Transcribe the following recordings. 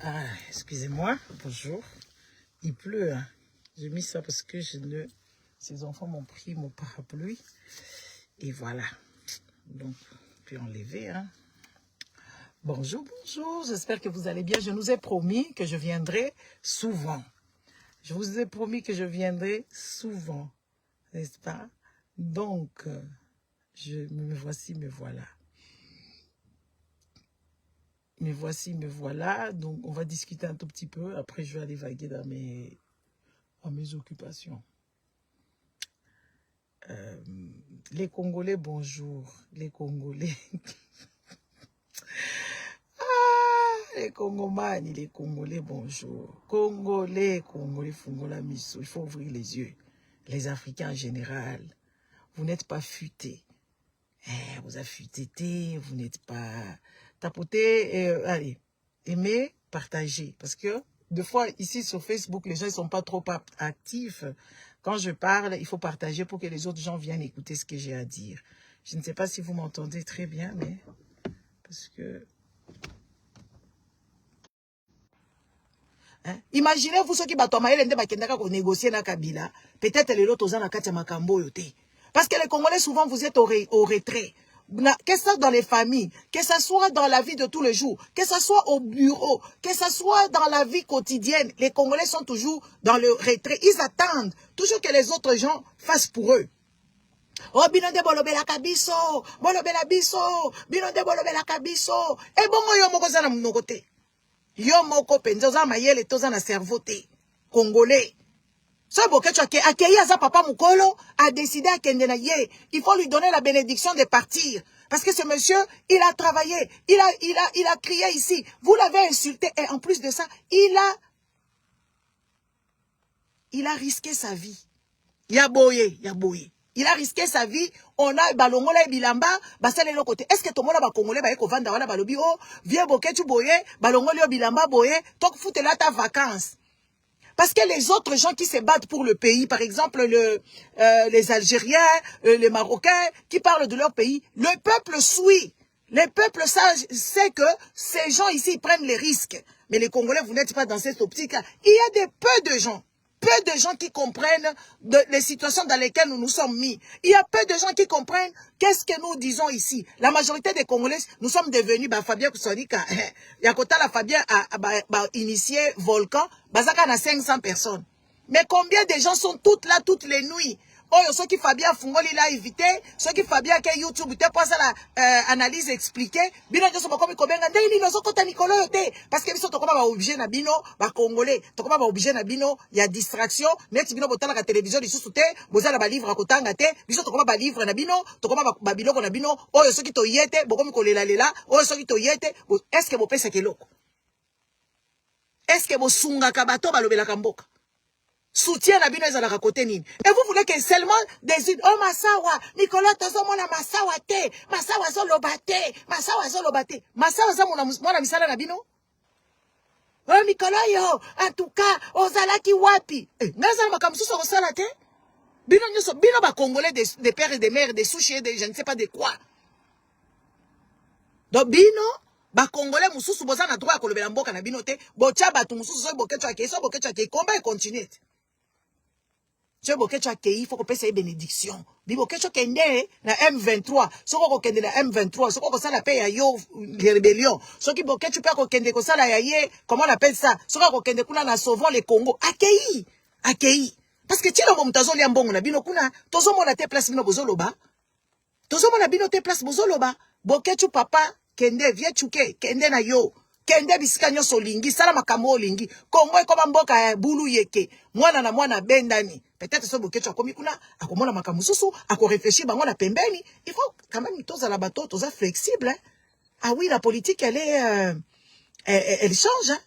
Ah, excusez-moi, bonjour. Il pleut, hein. J'ai mis ça parce que ces enfants m'ont pris mon parapluie. Et voilà. Donc, puis enlever, hein. Bonjour, bonjour. J'espère que vous allez bien. Je vous ai promis que je viendrai souvent. Je vous ai promis que je viendrai souvent. N'est-ce pas? Donc, me voici, me voilà. Me voici, me voilà. Donc, on va discuter un tout petit peu. Après, je vais aller vaguer dans mes occupations. Les Congolais, bonjour. Les Congolais. Les Congomani, les Congolais, bonjour. Congolais, Fongola Misso. Il faut ouvrir les yeux. Les Africains en général, vous n'êtes pas futés. Vous affûtés, vous n'êtes pas tapotés. Allez, aimez, partagez. Parce que, des fois, ici sur Facebook, les gens ne sont pas trop actifs. Quand je parle, il faut partager pour que les autres gens viennent écouter ce que j'ai à dire. Je ne sais pas si vous m'entendez très bien, mais... Parce que... Hein? Imaginez-vous ceux qui battent négocier na Kabila. Peut-être les autres ont katia makambo yote. Parce que les Congolais, souvent, vous êtes au retrait. Que ce soit dans les familles, que ce soit dans la vie de tous les jours, que ce soit au bureau, que ce soit dans la vie quotidienne, les Congolais sont toujours dans le retrait. Ils attendent toujours que les autres gens fassent pour eux. Oh, binonde bolobela kabiso, bolobela biso, binonde bolobela kabiso. Et bon, yo moko za na mnoko te. Yo moko penza za mayele toza na cerveau te. Congolais. So bokecho akei aza papa mukolo a décidé à kende na ye. Il faut lui donner la bénédiction de partir. Parce que ce monsieur, il a travaillé, il a crié ici. Vous l'avez insulté et en plus de ça, il a risqué sa vie. Yaboye. Il a risqué sa vie. On a balongola bilamba, basale le côté. Est-ce que tout le monde va congolais ba eko vanda wana balobi oh, viens bokecho boye, balongola bilamba boye, tok foute là ta vacances. Parce que les autres gens qui se battent pour le pays, par exemple les Algériens, les Marocains, qui parlent de leur pays, le peuple suit. Le peuple sait que ces gens ici ils prennent les risques. Mais les Congolais, vous n'êtes pas dans cette optique-là. Il y a peu de gens qui comprennent les situations dans lesquelles nous nous sommes mis. Il y a peu de gens qui comprennent qu'est-ce que nous disons ici. La majorité des Congolais, nous sommes devenus, Fabien Koussonika, Yakota la Fabien a initié Volcan, Bazaka na 500 personnes. Mais combien de gens sont toutes là, toutes les nuits? Oh, ceux qui Fabien Fungoli l'a invité, ceux qui Fabien qui YouTube, tu pas ça la analyse expliquée. Bino de soba comme kobenga ndeni no sokota Nicolo yote parce que biso to koma ba obligé na bino ba congolais, to koma ba obligé na bino, il y a distraction, net bino botala ka télévision lisusu te, bozala ba livre akotanga te, biso to koma ba livre na bino, to koma ba biloko na bino, oh ceux qui to yete, bokomi kolela lela, oh ceux qui to yete, est-ce que bo pesa keloko? Est-ce que bo sunga ka bato ba lobela ka mboka? Soutien la bino ezalaka côté nini. Et vous voulez que seulement des oh masawa, Nicolas tozomona masawa te, masawa zoloba te, masawa zoloba te. Masawa za mona misala na bino? Oh Nicolas yo, en tout cas, ozalaki wapi? Ngaza makamsuso osala te? Bino nyoso, bino ba congolais des pères et des mères, des souches, des je ne sais pas de quoi. Donc bino ba congolais mususu boza na droit ya kolobela mboka na bino te, bocha batu mususu so bokecho ake combat et continue. Tu bokecho akei, il faut qu'on paye bénédiction. Bibokecho kende na M23. Soko ko kende na M23. Soko ko sala paye ya yo les rébellions. Soko bokecho pa ko kende ko sala ya ye, comment on appelle ça? Soko ko kende kuna na sauvons les Congo. Akei. Parce que ti lo mutazo lia mbongo na bino kuna, tozo mona te place bino bozoloba. Tozo mona bino te place bozoloba. Bokecho papa kende vie chuke kende na yo. Kende bisika nyoso lingi, sala makambo lingi. Kongo ekoma mboka ya bulu yeke. Mwana na mwana bendani. Peut-être so bokecho akomi kuna, akomona makambo susu, ako réfléchir bango na pembeni. Il faut quand même toza la bateau, toza flexible. Hein? Ah oui, la politique elle change. Hein?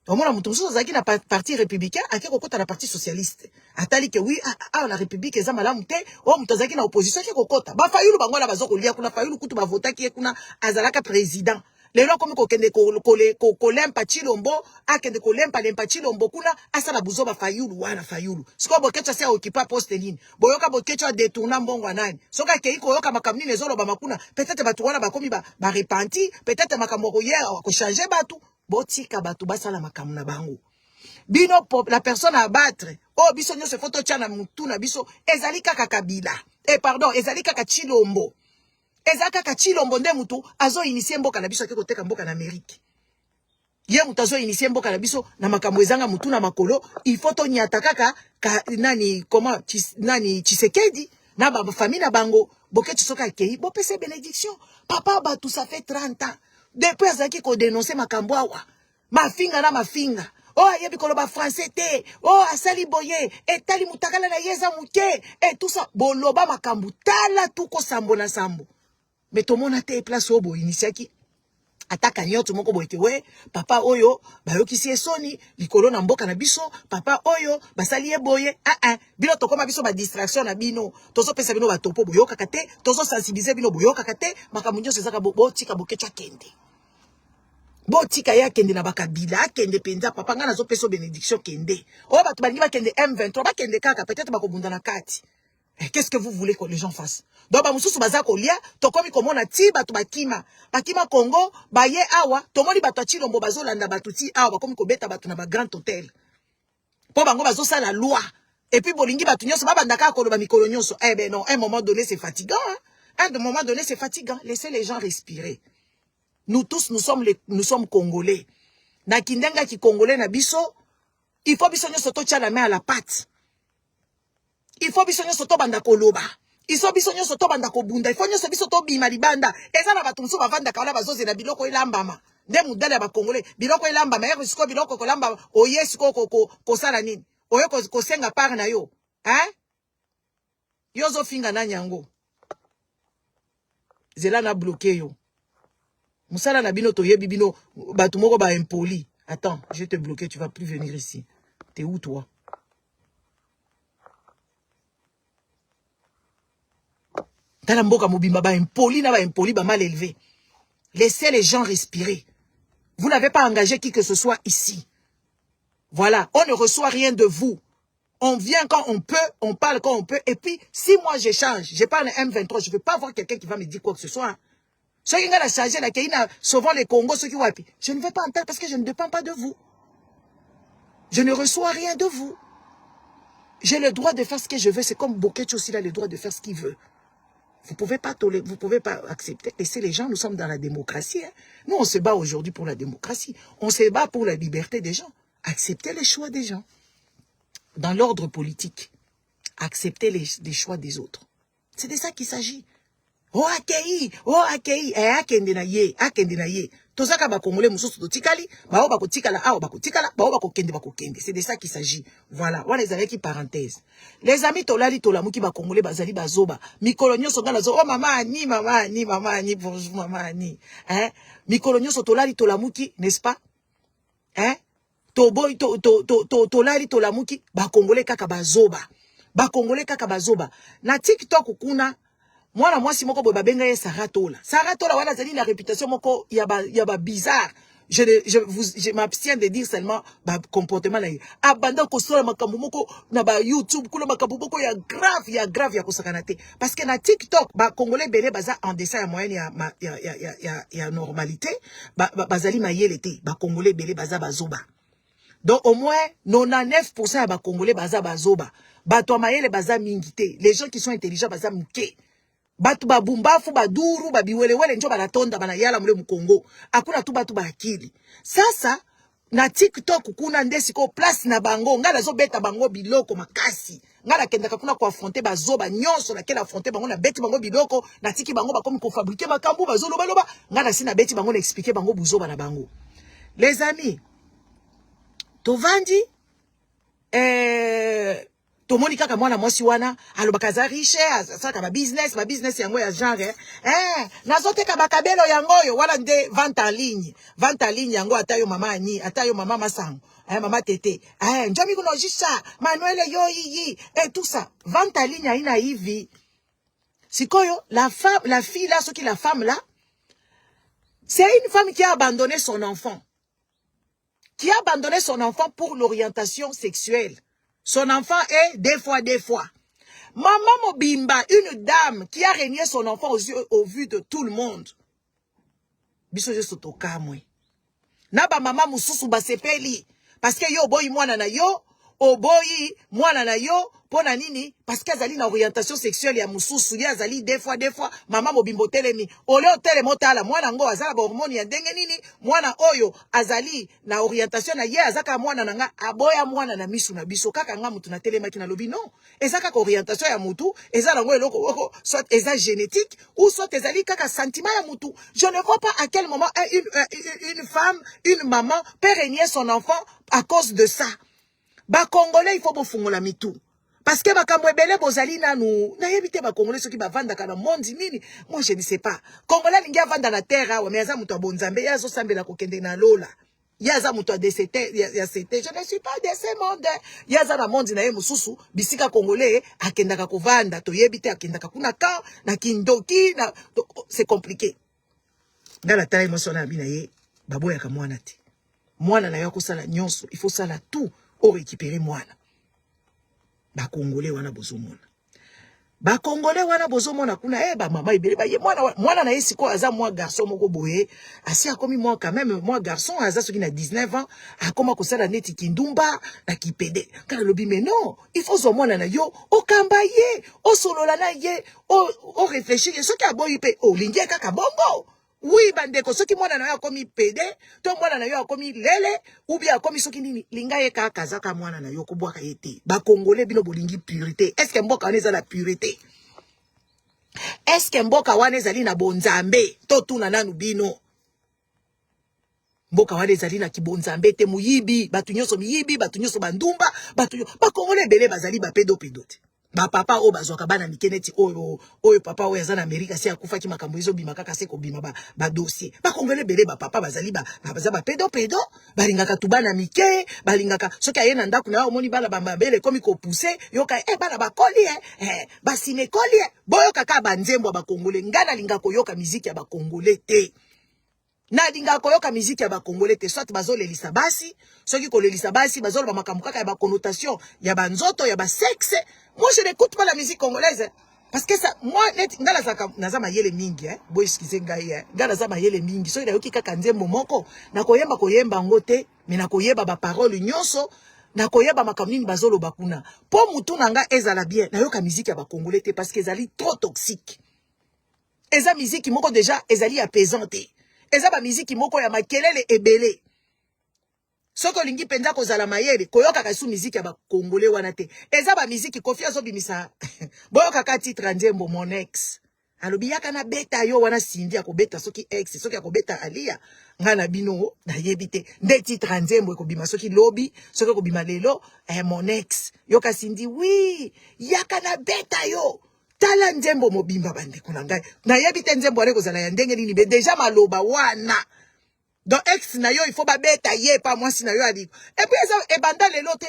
Omona mutu mususu zaki na parti républicain, akeko kota na parti socialiste. Atali ke oui, la république eza malamu te, o mutu zaki na opposition akeko kota. Ba fayulu bango na bazoko lia kuna fayulu kutu ba vota ki kuna azalaka président. Les gens comme kokende kolempa chilombo, akende kolempa lempa chilombo kuna asala buzoba fayulu wana fayulu. Siko bokecho sia okipa poste nini. Boyoka bokecho détourna mbongo nani. Soka keiko yoka makamni nezolo ba makuna, peut-être batu wana bakomi ba repenti, peut-être makamoko hier ko changer batu. botika batu basala makambo na bango. Bino la personne à abattre. Oh, biso nyo se photo tchana mutu na biso. Ezali kaka Kabila. Pardon, ezali kaka Chilombo. Ezali kaka Chilombo nde mutu. Azo initie mboka na biso ke koteka mboka na Amerique. Ye mutu azo initie mboka na biso na makambo ezanga mutu na makolo. Il faut to nyata kaka nani comment nani Tshisekedi na ba famille na bango. Boke tsoka kei bo pese bénédiction. Papa ba tout ça fait 30 ans. Depuis azaki ko dénoncer makambo awa. Mafinga na mafinga. Oh, yebi koloba français te. Oh, asali boye. Et tali mutakala na yeza muke. Et tout ça. Boloba makambu. Tala tuko sambo na sambo. Mais tout le monde a été place au bout. Initiaki. Ataka nyoto moko boye we. Papa oyo. Bayo kisi esoni. Likolo na mboka na biso. Papa oyo. Basali ye boye. Bino tokoma biso ba distraction na bino. Tozo pesa bino ba topo boyo kakate. Tozo sensibiliser bino boyo kakate. Makambu nyo sezaka bo tika bokecha kende. Botika ya kende na bakabila kende penza papa ngana zo peso bénédiction kende o batu balingi ba kende M23 ba kende kaka peut-être bakobunda na kati. Qu'est-ce que vous voulez que les gens fassent? Donc ba mususu baza kolia tokomi komona ti batu bakima Congo baye awa tomoni batu Chilombo bazolanda batu ti awa bakomi kobeta batu na ba grand hôtel po bango bazo sala loi et puis bolingi batu nyonso ba bandaka koloba mikolo nyonso. Eh ben non, à un moment donné c'est fatigant hein? À un moment donné c'est fatigant. Laissez les gens respirer. Nous tous, nous sommes Congolais. Na kindenga ki Congolais na biso, il faut biso nyo soto tia la main à la pâte. Il faut biso nyo soto banda koloba. Il faut biso nyo soto banda kobunda. Il faut nyo biso to bima libanda. Eza na batu musu bavanda kaola bazoze na biloko elambama. Nde mudale ya ba Congolais. Biloko elambama. Eko siko biloko kolamba. Oye siko kosala nini. Oye kosenga par na yo. Hein? Yozo finga na nyango. Zela na bloqué yo. Moussala na bino toyebi bino batu moko ba impoli. Attends, je vais te bloquer, tu vas plus venir ici. T'es où toi? Tala mboka mobimba ba impoli na ba impoli ba mal élevé. Laissez les gens respirer. Vous n'avez pas engagé qui que ce soit ici. Voilà, on ne reçoit rien de vous. On vient quand on peut, on parle quand on peut. Et puis, si moi j'échange, je parle M23, je ne veux pas voir quelqu'un qui va me dire quoi que ce soit. Ceux qui ont changé la Kéina, souvent les Congos, ceux qui ont appuyé. Je ne vais pas entendre parce que je ne dépends pas de vous. Je ne reçois rien de vous. J'ai le droit de faire ce que je veux. C'est comme Bokech aussi, il a le droit de faire ce qu'il veut. Vous pouvez pas tolérer, vous pouvez pas accepter. Laissez les gens, nous sommes dans la démocratie. Hein. Nous, on se bat aujourd'hui pour la démocratie. On se bat pour la liberté des gens. Acceptez les choix des gens. Dans l'ordre politique, acceptez les choix des autres. C'est de ça qu'il s'agit. Oh akei, akende na ye. Tozaka ba Congolais mususu totikali, ba o ba kotikala, a o ba kotikala, ba o ba kokende ba kokende. C'est de ça qu'il s'agit. Voilà, on les avait qui parenthèse. Les amis tolali tolamuki ba Congolais bazali bazoba. Mikolo nyonso ngala zo, oh mama ani, bonjour mama ani. Hein? Mikolo nyonso tolali tolamuki, n'est-ce pas? Hein? Toboy tolali tolamuki ba Congolais kaka bazoba. Ba Congolais kaka bazoba. Na TikTok kuna moi si moko boy babenga ye Saratola. Saratola wana zali la réputation moko ya ba bizarre. Je m'abstiens de dire seulement ba comportement na ye. Abanda ko sola makambo moko na ba YouTube kula makambo moko ya grave ya kosakana te. Parce que na TikTok ba Congolais belé baza en dessin ya moyenne ya normalité. Bazali mayele te. Ba Congolais belé baza bazoba. Donc au moins 99% ya ba Congolais baza bazoba. Bato mayele baza mingi te. Les gens qui sont intelligents baza muke. Batu ba bumbafu ba duru ba biwelewele njo banatonda banayala mule mu Congo. Akuna tu batu ba akili. Sasa na TikTok kuna ndesiko place na bango ngala zo beta bango biloko makasi. Ngala kendaka kuna ko affronter bazoba nyonso na kela affronter bango na beti bango biloko na tiki bango ba komi ko fabriquer makambu bazoloba loba ngala sina beti bango na expliquer bango buzoba na bango. Les amis, tovandi tomoni kaka mwana mwasi wana alobaka za riche asaka ba business yango ya genre nazoteka bakabelo yango yo wala nde vente en ligne yango atayo mama ani atayo mama masango mama tete njomi kuno jisha Manuel yo yi et tout ça vente en ligne haina hivi sikoyo la fille là ce qui la femme là c'est une femme qui a abandonné son enfant pour l'orientation sexuelle. Son enfant est deux fois. Maman Mobimba, une dame qui a régné son enfant au vu de tout le monde. Biso je sotoka mwe. na ba mama mususu basepeli parce que yo boyi mwana na yo oboyi mwana na yo pona nini parce que azali na orientation sexuelle ya mususu ya azali des fois mama mobimbo telemi ole otele motala mwana ngo azala ba hormone ya ndenge nini mwana oyo azali na orientation na ye azaka mwana nanga aboya mwana na misu na biso kaka nga mutu na telema ki na lobi non ezaka ka orientation ya mutu ezala ngo eloko soit eza génétique ou soit ezali kaka sentiment ya mutu. Je ne vois pas à quel moment une femme, une maman peut régner son enfant à cause de ça. Ba Congolais il faut bofungola mitu parce que bakambo ebele bozali nanu na yebite ba Congolais soki bavanda kana mondi nini moi je ne sais pas Congolais lingi avanda na terre awa mais aza mutu abonzambe yazo sambela kokende na lola yaza mutu adesete ya sete je ne suis pas de ce monde yaza na mondi na ye mususu bisika Congolais akendaka kovanda to yebite akendaka kuna ka na kindoki na c'est compliqué ngala tala émotionnel bina ye baboya ka mwana te mwana na yo kosala nyonso il faut sala tout au récupérer mwana ba Congolais wana bozomona ba Congolais wana bozomona kuna ba mama ibele ba ye mwana na yesi ko aza moi garçon moko boye asi akomi moi quand même moi garçon aza soki na 19 ans akoma kosala neti kindumba na kipede kana lobi mais non il faut zo mwana na yo okamba ye o solola na ye o réfléchir soki aboyi pe o lingi kaka bongo. Oui, bandeko, soki mwana na yo akomi pede, to mwana na yo akomi lele, ou bien akomi soki nini, linga ye kazaka mwana na yo kubwaka yete. Ba Congolais bino bolingi purité. Est-ce que mboka wana la pureté? Est-ce que mboka wana ezali na bonzambe? To tuna nanu bino. Mboka wana ezali na kibonzambe te muyibi, batu nyonso miyibi, batu nyonso bandumba, ba Congolais bele bazali ba pedo te. Ba papa o bazwaka bana mikeneti oyo papa oyo aza na Amerika si akufa ki makambo ezo bima kaka se ko bima ba dossier ba Congolais bele ba papa bazali baza ba pedo balingaka tubana mike balingaka soki ayena ndaku na omoni bala ba mabele komi ko pousser yoka bana ba koli ba sine koli boyo kaka ba nzembo ba Congolais ngana linga ko yoka muziki ya ba Congolais te na linga ko yoka muziki ya ba Congolais te soit bazolelisa basi soki ko lelisa basi bazoloba makambo kaka ya ba connotation ya ba nzoto ya ba sexe. Moi, je n'écoute pas la musique congolaise. Parce que ça, moi, ngala zaka nazama yele mingi, boy excusez ngai, ngala zama yele mingi. So ila yoki kaka nzembo moko, na koyemba ngote, mais na koyeba ba parole nyonso, na koyeba makamnini bazolo bakuna. Po mutu nanga ezala bien, na yoka musique ya ba Congolais te parce que ezali trop toxique. Eza musique moko déjà ezali apaisante. Eza ba musique moko ya makelele ebele. Soko lingi penza kozala mayele koyoka kasu muziki ya ba Congolais wana te eza ba muziki Kofi azobimisa boyoka ka titre nzembo mon ex alobi yaka na beta yo wana sindi akobeta soki ex soki akobeta alia ngana bino na yebite nde titre nzembo ekobima soki lobi soki ekobima lelo mon ex yoka sindi oui yaka na beta yo tala nzembo mobimba bande kuna ngai na yebite nzembo ane kozala ya ndenge nini be deja maloba wana. Donc ex na yo il faut ba beta ye pa mwasi na yo aliko. Et puis eza ebanda lelo te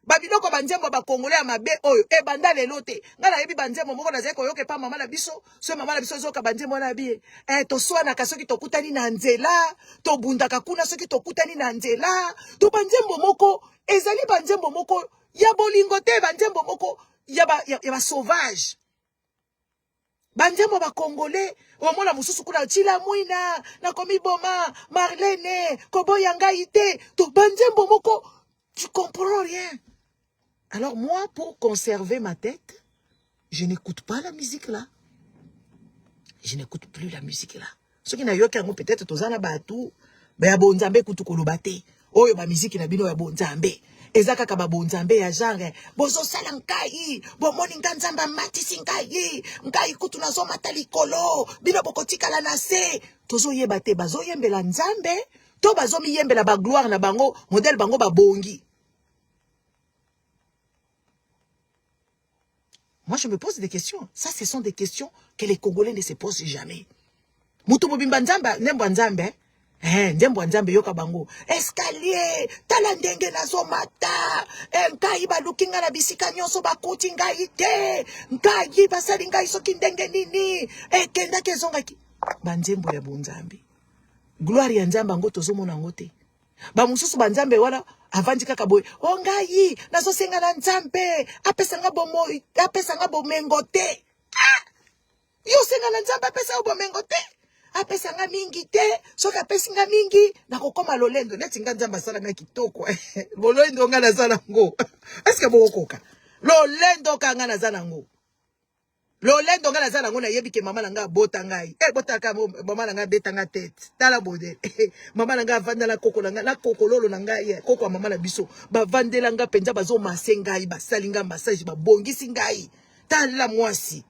ba biloko banzembo ba Congolais mabe oyo ebanda lelo te. Ngala yebi banzembo moko na zeko yoke pa mama na biso, so mama na biso zoka banzembo na bi. To swana ka soki tokutani na nzela, to bundaka kuna soki tokutani na nzela. To banzembo moko ezali banzembo moko ya bolingo te banzembo moko ya ba sauvage. Banzembo ba Congolais omona mususu kuna chila muina na komi boma Marlene koboya ngai te to banzembo moko tu comprends rien. Alors moi pour conserver ma tête je n'écoute pas la musique là. Je n'écoute plus la musique là. Ce qui n'a eu qu'un peut-être tozana batu ba ya bonzambe kutu koloba te oyo ba musique na bino ya bonzambe ezaka ka ba bonzambe ya genre bozo sala nkai bomoni nganzamba matisi nkai kutu nazo matalikolo bino bokotika la na se tozo yeba te bazo yembela nzambe to bazo mi yembela ba gloire na bango modèle bango ba bongi. Moi je me pose des questions, ça ce sont des questions que les Congolais ne se posent jamais. Mutu mobimba nzamba nembo nzambe ndembo nzambe yoka bango escalier tala ndenge nazo mata nkai balukinga na bisika nyonso bakuti ngai te nkai basali ngai soki ndenge nini kenda kezonga ki banzembo ya bonzambe gloire ya nzambe ngo tozomona ngote ba mususu banzambe wana avandi kaka boy o ngai nazo senga na nzambe apesanga bomengo te yo senga na nzambe apesa bomengo te apesa nga mingi te soki apesi nga mingi nakokoma lolendo neti nga nzambe asala nga kitoko bolendo nga naza nango eske bokokoka lolendo ka nga naza nango lolendo nga naza nango nayebi ke mama na nga bota ngai botaka mama na nga beta nga tete tala bode mama na nga avandela koko na nga na kokololo na ngai koko ya mama na biso bavandela nga penza bazomase ngai basali nga massage babongisi ngai tala mwasi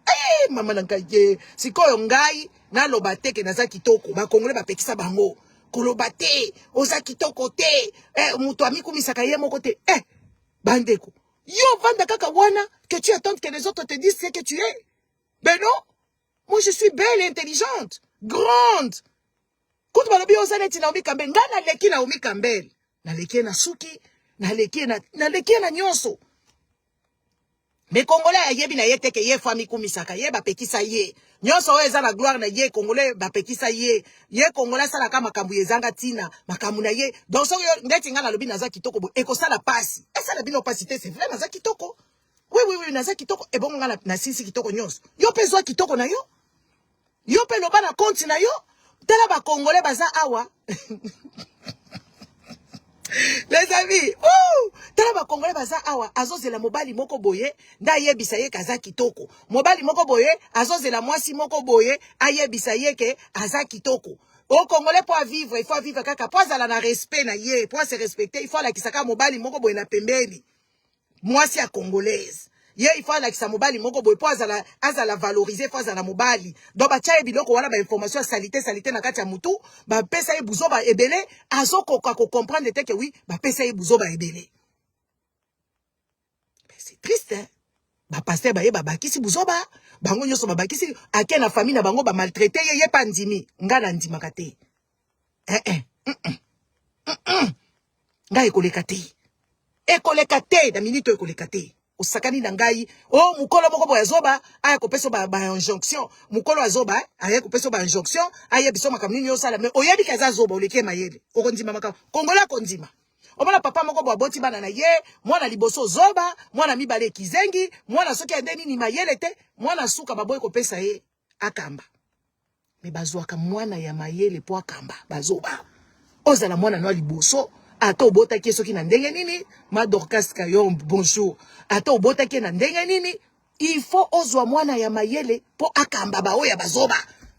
mama na ngai sikoyo ngai naloba te ke naza kitoko bakongole bapekisa bango koloba te oza kitoko te moto amikumisaka ye moko te bandeko yo vanda kaka wana que tu attends que les autres te disent ce que tu es. Ben non, moi je suis belle et intelligente, grande. Quand balobi ozaleti Naomi Campbell, nga naleki Naomi Campbell, naleki na suki, naleki na nyonso. Mais Congolais ayebi na ye teke ye fami kumisaka ye bapekisa ye. Nyonso oyo eza na gloire na ye Congolais bapekisa ye. Ye Congolais sala ka makambu yezanga tina, makambu na ye. Donc so yo ndeti nga nalobi naza kitoko bo ekosala pasi. Esala bino pasi te c'est vrai naza kitoko. Oui, naza kitoko e bongo nga na sisi kitoko nyonso. Yo pe zwa kitoko na yo. Yo pe loba na compte na yo. Tala ba Congolais baza awa. Les amis, tala ba Congolais baza awa azozela mobali moko boye nda yebisa ye kaza kitoko. Mobali moko boye azozela mwasi moko boye ayebisa ye ke aza kitoko. Au Congolais pour vivre, il faut vivre kaka pour azala na respect na ye, pour se respecter, il faut la kisaka mobali moko boye na pembeni. Mwasi ya congolaise. Ye il faut la kisa mobali moko boye pour azala valoriser pour azala mobali. Donc ba tia biloko wana ba information salité na kati ya mutu, ba pesa ye buzo ba ebele, azoko ko comprendre te que oui, ba pesa ye buzo ba ebele. C'est triste hein. Ba pasteur ba ye ba bakisi buzo ba, bango nyoso ba bakisi ake na famille na bango ba maltraiter ye pa ndimi, ngala ndima kate. Nga ekoleka te. Ekoleka te na minute ekoleka te. Osakani na ngai mukolo moko boya zoba aya kopeso ba injonction mukolo azoba aya kopeso ba injonction aya biso makamni nyo sala mais oyebi kaza zoba oleke mayele okondima makam kongola kondima omona papa moko boya boti bana na ye mwana liboso zoba mwana mibale kizengi mwana soki andeni ni mayele te mwana suka baboy kopesa ye akamba mais bazwaka mwana ya mayele po akamba bazoba ozala mwana no liboso ata obotaki soki na ndenge nini ma Dorcas Kayon bonjour ata obotaki na ndenge nini il faut ozwa mwana ya mayele po akamba ba oya bazoba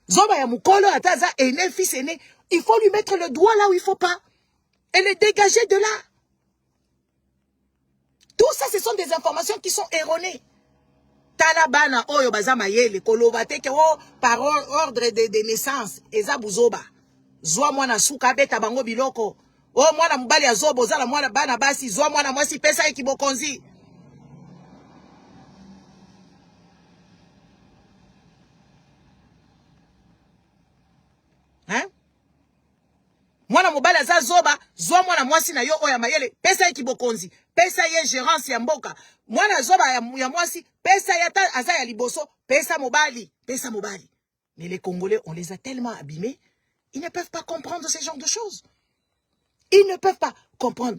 zoba ya mukolo ata za ene fils aîné il faut lui mettre le doigt là où il faut pas et le dégager de là. Tout ça ce sont des informations qui sont erronées. Talabana oyo baza mayele koloba te ke par ordre de naissance eza buzoba zwa mwana suka beta bango biloko mwana mubali azobo zala mwana bana basi zwa mwana mwasi pesa ekibokonzi. Hein? Mwana mubali aza zoba zwa mwana mwasi na yo oya mayele pesa ekibokonzi pesa ye gérance ya mboka mwana zoba ya mwasi pesa ya ta aza ya liboso pesa mobali. Mais les Congolais on les a tellement abîmés, ils ne peuvent pas comprendre ce genre de choses. Ils ne peuvent pas comprendre.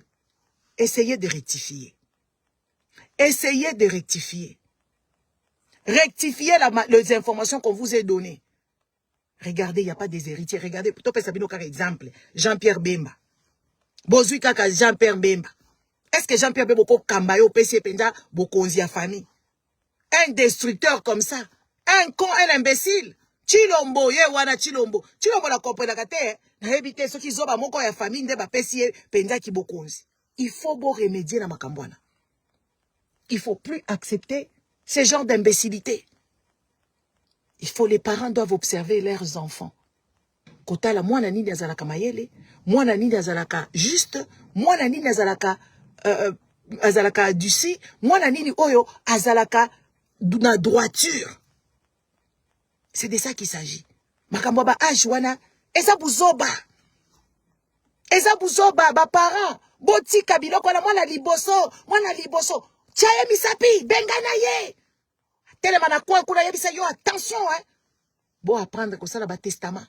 Essayez de rectifier. Essayez de rectifier. Rectifiez les informations qu'on vous a données. Regardez, il n'y a pas des héritiers. Regardez, plutôt Sabino car exemple. Jean-Pierre Bemba. Bozui kaka Jean-Pierre Bemba. Est-ce que Jean-Pierre Bemba peut kambayo PC Penda bokonzi a famille? Un destructeur comme ça. Un con, un imbécile. Chilombo, ye wana Chilombo. Chilombo la comprendre kate. Na ebite so ki zoba moko ya famille nde ba pesi Penda ki bokonzi. Il faut beau remédier na makambwana. Il faut plus accepter ce genre d'imbécilité. Il faut, les parents doivent observer leurs enfants. Kotala mwana nini azalaka mayele, mwana nini azalaka juste, mwana nini azalaka dusi, mwana nini oyo azalaka na droiture. C'est de ça qu'il s'agit. Makambo ba âge wana eza buzoba. Eza buzoba ba parents botika biloko na mwana liboso, Tchaye misapi bengana ye. Telema na kwa kuna yebisa yo attention hein. Bo apprendre ko sala ba testament.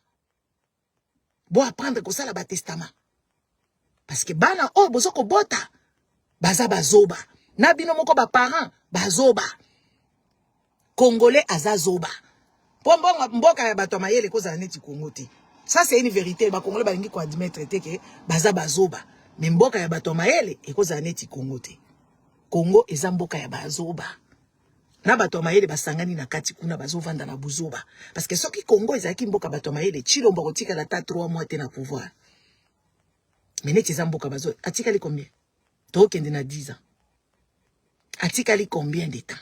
Parce que bana bozoko bota baza bazoba. Na bino moko ba parents bazoba. Congolais aza zoba. Pombo mboka ya bato mayele koza neti Congo te. Ça c'est une vérité. Ba Congolais balingi ko admettre te ke baza bazoba. Mais mboka ya bato mayele ekoza neti Congo te. Congo eza mboka ya bazoba. Na bato mayele basangani na kati kuna bazovanda na buzoba. Parce que soki Congo ezaki mboka bato mayele Chilombo kotika la ta 3 mois te na pouvoir. Mais neti eza mboka bazo atikali combien? To kende na 10 ans. Atikali combien de temps?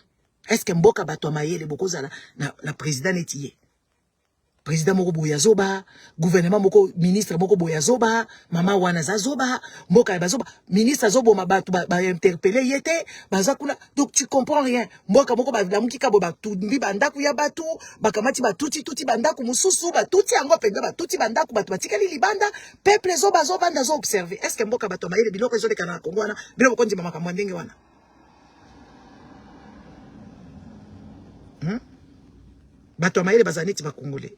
Est-ce que mboka bato mayele bokozala na président netiye? Président moko boyazoba, gouvernement moko ministre moko boyazoba, mama wana zazoba, mboka ya bazoba, ministre zobo mabatu ba interpeller yete, bazakuna. Donc tu comprends rien. Mboka moko ba lamuki ka bo ba tumbi bandaku ya batu, bakamati ba tuti bandaku mususu, ba tuti yango penga ba tuti bandaku batu batikali libanda, peuple zoba banda zo observer. Est-ce que mboka bato mayele biloko ezo de kana Kongo wana, biloko konji mama kamwandenge wana? Bato mayele bazaneti ba Congolais.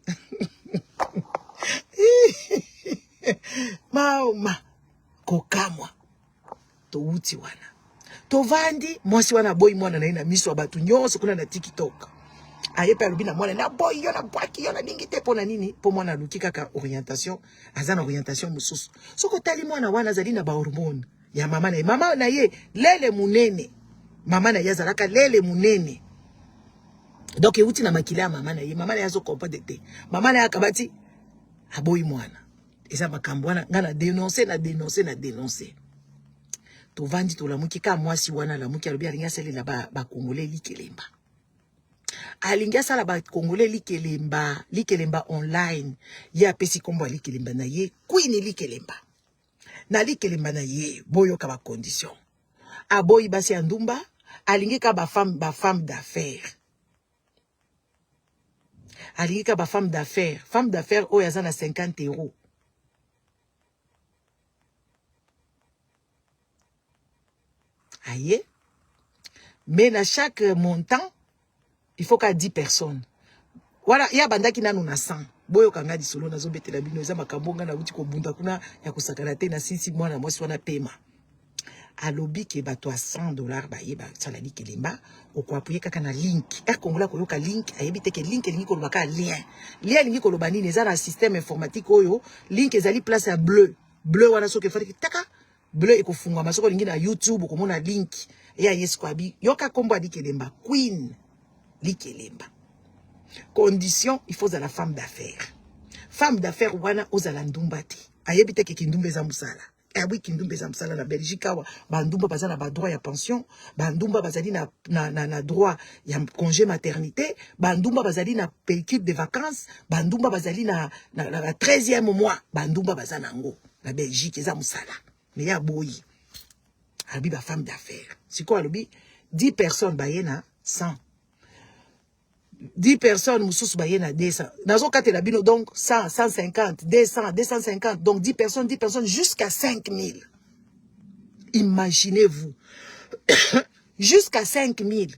Mama kokamwa to uti wana to vandi mwasi wana boy mwana na ina miso batu nyonso kuna na TikTok ayepe alubina mwana na boy yo na bwaki yo na dingi te pona nini po mwana luki kaka orientation azana orientation mususu soko tali mwana wana zali na ba hormone ya mama na ye lele munene mama na yazalaka lele munene. Donc euti na makila mama na ye mama na yazo comprendre te mama na yakabati aboyi mwana eza makambo wana ngana dénoncer to vandi to lamuki ka mwasi wana lamuki alobi alinga sele na ba Congolais likelemba alinga sala ba Congolais likelemba online ya pesi kombo likelemba na ye queen likelemba na ye boyo ka ba condition aboyi basi andumba alingi ka ba femme d'affaires. Alika ba femme d'affaires oyo aza na 50 €. Aye. Mais na chaque montant, il faut qu'à 10 personnes. Voilà, ya bandaki nanu na 100. Boyo kanga di solo nazo betela bino eza makambo nga na uti ko bunda kuna ya kusakana te na sisi mwana mwasi wana pema. Alobi ke bato a $100 ba yeba saladi kelemba okwapuye kaka na link Kongola ko yoka link ayebite ke link lingi ko lobaka lien lingi ko lobani neza na système informatique oyo link ezali place ya bleu wana soki fati taka bleu ekofunga masoko lingi na YouTube ko mona link ya yeskwabi yoka kombo adi kelemba queen likelemba condition il faut za la femme d'affaires wana ozala ndumbati ayebite ke kindumbe za musala. Oui, kindumba zamsala na Belgique awa bandumba bazana ba droit ya pension, bandumba bazali na droit ya congé maternité, bandumba bazali na pécule de vacances, bandumba bazali na 13e mois, bandumba bazana ngo na Belgique zamsala. Mais ya boyi. Albi ba femme d'affaires. Siko albi 10 personnes bayena 100. 10 personnes mususu bayena 200. Nazo kate la bino donc 100, 150, 200, 250. Donc 10 personnes jusqu'à 5000. Imaginez-vous. Jusqu'à 5000.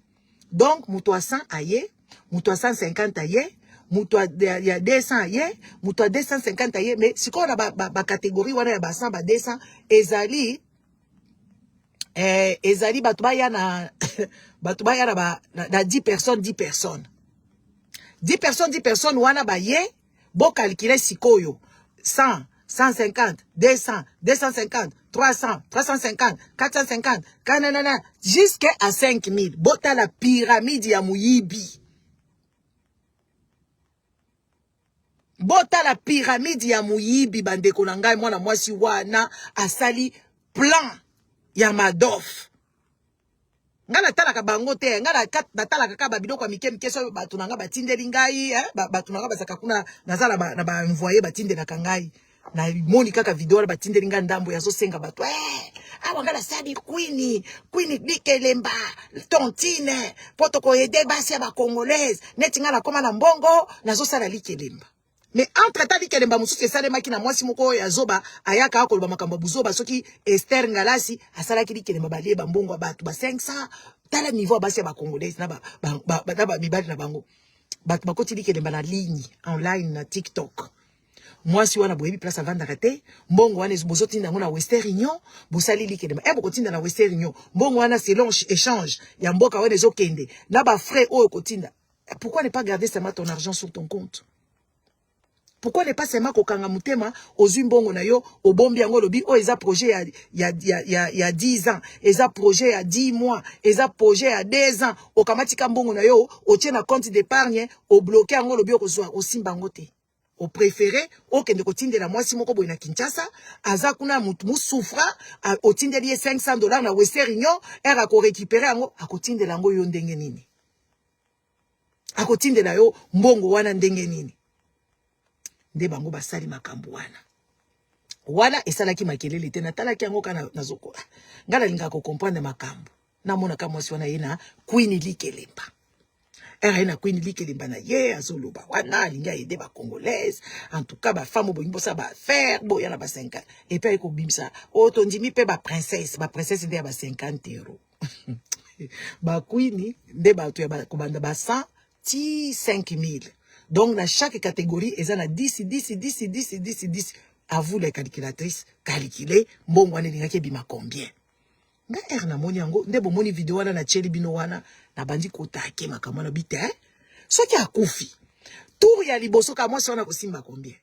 Donc muto 100 aye, muto 150 aye, muto ya 200 aye, muto 250 aye. Mais si on a ba catégorie wana ya ba 100 ba 200 ezali batubaya na na 10 personnes. 10 personnes, wana ba ye, bo calculer sikoyo. 100, 150, 200, 250, 300, 350, 450, kanana, jusqu'à 5000. Bota la pyramide ya muyibi. Bota la pyramide ya muyibi bandeko na ngai mwana mwasi wana asali plan ya Madoff. Ngana talaka bango te ngana batalaka ka babidoko kwa mike so batu nanga batindeli ngai batu nanga bazaka kuna nazala na ba envoyer batindela kangai na moni kaka video batindeli ngai ndambo yazo senga batu awa ngana sadi queen likelemba tontine potoko yede basi ya ba congolaise neti ngana koma na mbongo nazo sala likelemba. Mais entre temps likelemba mususu esalemaki na mwasi moko ya zoba ayaka akoloba makambo buzoba soki Esther Ngalasi asalaki likelemba baleba mbongo batu ba 500 tala niveau basi ya ba congolaise na ba mibali na bango batu bakoti likelemba na ligne online na TikTok. Mwasi wana boyebi place avanda kate mbongo wana bozotinda ngona Western Union bosali likelemba bokotinda na Western Union mbongo wana selon échange ya mboka wana ezokende na ba frais oyo kotinda Pourquoi ne pas garder seulement ton argent sur ton compte? Pourquoi ne pas seulement kokanga mutema ozumbongo na yo obombi yango lobi o eza projet ya 10 ans, eza projet ya 10 mois, eza projet ya 2 ans, okamatika mbongo na yo otie na compte d'épargne o bloquer yango lobi okozwa osimba ngote. Au préféré okende kotindela mwasi moko boye na Kinshasa aza kuna mu souffra otindeli ye $500 na Western Union era ko récupérer yango akotindela yango yo ndenge nini? Akotindela yo mbongo wana ndenge nini? Nde bango basali makambo wana. Wana esalaki makelele te natalaki yango kana nazoko. Ngala linga ko comprendre makambo. Na mona ka mwasi wana yena Queen Likelemba. Era na Queen Likelemba na ye azoloba. Wana linga aider ba congolaise. En tout cas ba femme bo sa ba faire boya na ba 50. Et puis ko bimsa. O tondimi pe ba princesse nde ya ba 50 euros. Ba Queen nde ba to ya ba kobanda ba 100 ti 5000. Donc, dans chaque catégorie, ils ont 10. À vous, les calculatrices, calculez, bon, on est bima combien. Nga erna moni yango, ndebo moni vidéo wana na cheli bino wana, na bandi kotake makamana bite, hein? Ce qui a koufi. Tour ya liboso ka moi, si on a kosimba combien?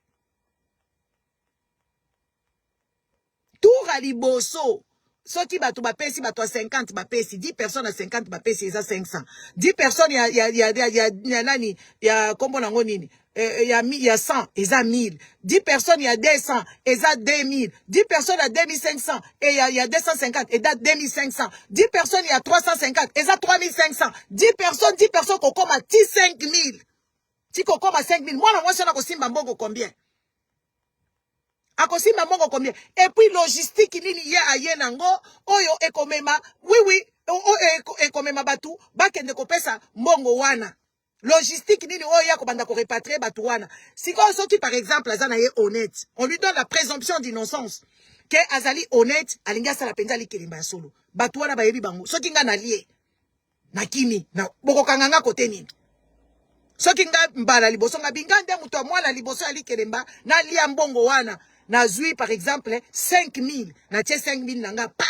Tour à liboso. Ce qui va tout pesi ba 50 ba pesi 10 personnes à 50 ba pesi ça 500 10 personnes ya nani ya kombo nango nini ya 100 eza 1000 10 personnes ya 200 eza 2000 10 personnes à 2500 et ya 250 et da 2500 10 personnes ya 350 eza 3500 10 personnes kokoma 5000 ti kokoma 5000 mwana mwasi na kosimba mbongo combien? Akosimba mbongo combien? Et puis logistique nini ye aye nango oyo ekomema oui ekomema batu bakende kopesa mbongo wana. Logistique nini oyo ya kobanda ko repatrier batu wana. Siko soki par exemple azana ye honnête, on lui donne la présomption d'innocence que azali honnête alinga sala penza Likelemba ya solo. Batu wana bayebi bango. Soki nga na lie na kimi na boko kanganga kote nini. Soki nga mbala liboso nga bingande muto mwana liboso ya Likelemba na lia mbongo wana. Na zui par exemple 5000 na tie 5000 nanga pa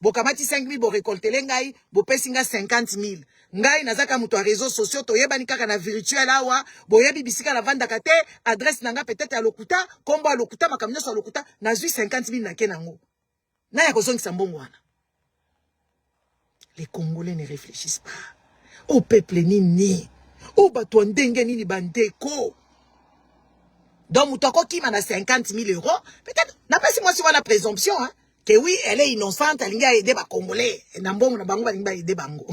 bokamati 5000 bo récolter ngai bo pesi nga 50000 ngai nazaka muto a réseaux sociaux to yebani kaka na virtuel awa bo yebi bisika na vanda kate adresse nanga peut-être à lokuta kombo à lokuta makamnyo so lokuta na zui 50000 na kenango na ya kozongisa mbongo wana. Les Congolais ne réfléchissent pas au peuple nini au bato ndenge nini bandeko. Donc, moutoko qui m'a 50 000 euros, peut-être, n'a pas si moi si on a présomption, hein, que oui, elle est innocente, elle a aidé les Congolais, et n'ambon, n'a bango, elle a aidé bango.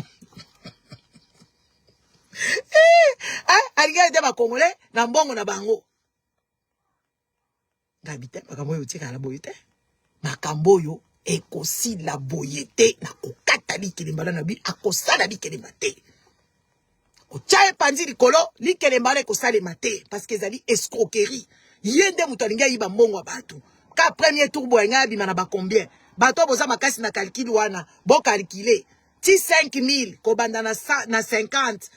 Elle a aidé les Congolais, n'ambon, n'a bango. D'habiter, makambo yo tika la boyete. Makambo yo, ekosi la boyete, na kokata Likelemba na bi, akosala Likelemba te. Ochaye pandi likolo Likelemba le kosale mate parce que zali escroquerie yende mutalinga yiba mbongo wa batu ka premier tour boyanga bima na ba combien bato boza makasi na calcul wana bo calculer ti 5000 ko banda na 50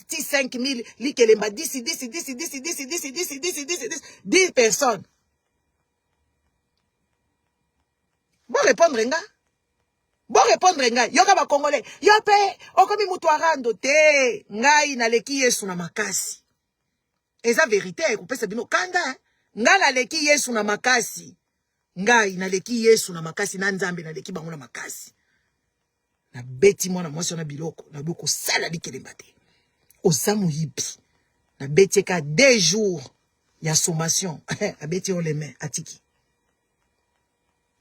ti 5000 Likelemba 10 personnes bon répondre nga. Bon répondre ngai, yoka ba Congolais, yope, okomi mutu arando te, ngai na leki Yesu na makasi. Eza vérité, ekupesa bino kanda, nga na leki Yesu na makasi. Ngai na leki Yesu na makasi, na Nzambe na leki bango na makasi. Na beti mwana mwasi na biloko, na biloko sala Likelemba te. Osamu yipi. Na beti ka 2 jours, ya sommation, a beti on les mains, atiki.